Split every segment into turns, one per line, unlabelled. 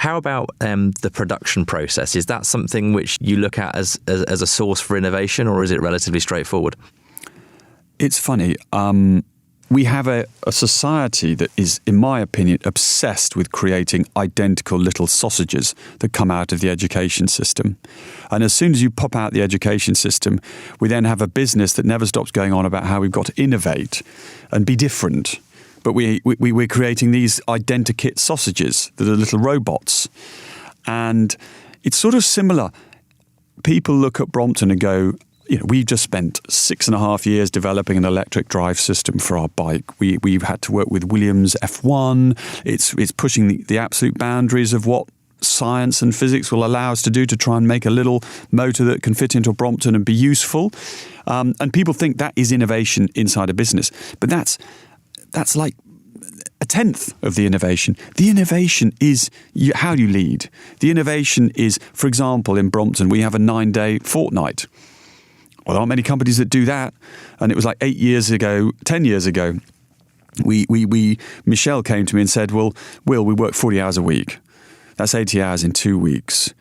How about the production process? Is that something which you look at as a source for innovation, or is it relatively straightforward?
It's funny. We have a society that is, in my opinion, obsessed with creating identical little sausages that come out of the education system. And as soon as you pop out the education system, we then have a business that never stops going on about how we've got to innovate and be different. But we're creating these identikit sausages that are little robots. And it's sort of similar. People look at Brompton and go, we've just spent 6.5 years developing an electric drive system for our bike. We've had to work with Williams F1. It's pushing the absolute boundaries of what science and physics will allow us to do to try and make a little motor that can fit into a Brompton and be useful. And people think that is innovation inside a business. But that's like a tenth of the innovation. The innovation is how you lead. The innovation is, for example, in Brompton, we have a 9-day fortnight. Well, there aren't many companies that do that. And it was like 10 years ago, Michelle came to me and said, well, Will, we work 40 hours a week. That's 80 hours in 2 weeks.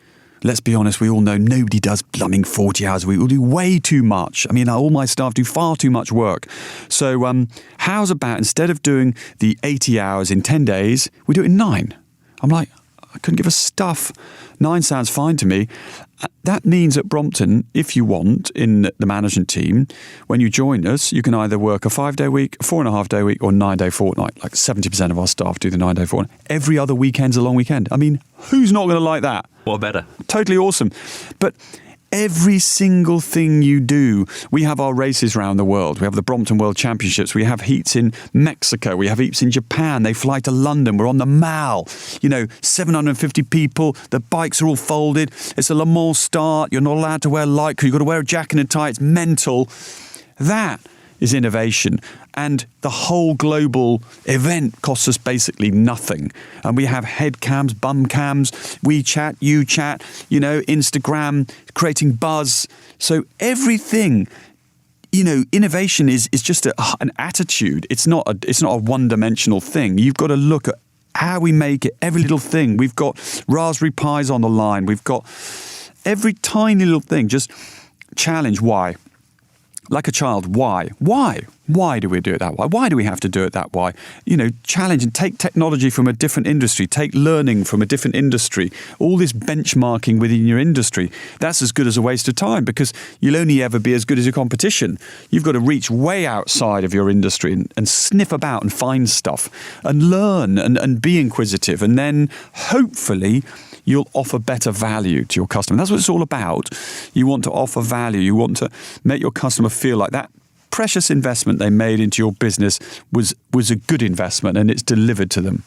Let's be honest, we all know nobody does plumbing 40 hours a week. We'll do way too much. I mean, all my staff do far too much work. So how's about instead of doing the 80 hours in 10 days, we do it in 9? I'm like, I couldn't give a stuff. 9 sounds fine to me. That means at Brompton, if you want, in the management team, when you join us, you can either work a 5-day week, a 4.5-day week, or a 9-day fortnight. Like 70% of our staff do the 9-day fortnight. Every other weekend's a long weekend. I mean, who's not going to like that?
What better?
Totally awesome. But every single thing you do, we have our races around the world. We have the Brompton World Championships. We have heats in Mexico. We have heats in Japan. They fly to London. We're on the Mall. 750 people. The bikes are all folded. It's a Le Mans start. You're not allowed to wear light crew. You've got to wear a jacket and a tie. It's mental. That is innovation. And the whole global event costs us basically nothing. And we have head cams, bum cams, WeChat, UChat, Instagram, creating buzz. So everything, innovation is just an attitude. It's not a one-dimensional thing. You've got to look at how we make it, every little thing. We've got Raspberry Pis on the line. We've got every tiny little thing. Just challenge why. Like a child, why? Why? Why do we do it that way? Why do we have to do it that way? Challenge and take technology from a different industry, take learning from a different industry, all this benchmarking within your industry. That's as good as a waste of time because you'll only ever be as good as your competition. You've got to reach way outside of your industry and sniff about and find stuff and learn and be inquisitive. And then hopefully you'll offer better value to your customer. That's what it's all about. You want to offer value. You want to make your customer feel like that precious investment they made into your business was a good investment and it's delivered to them.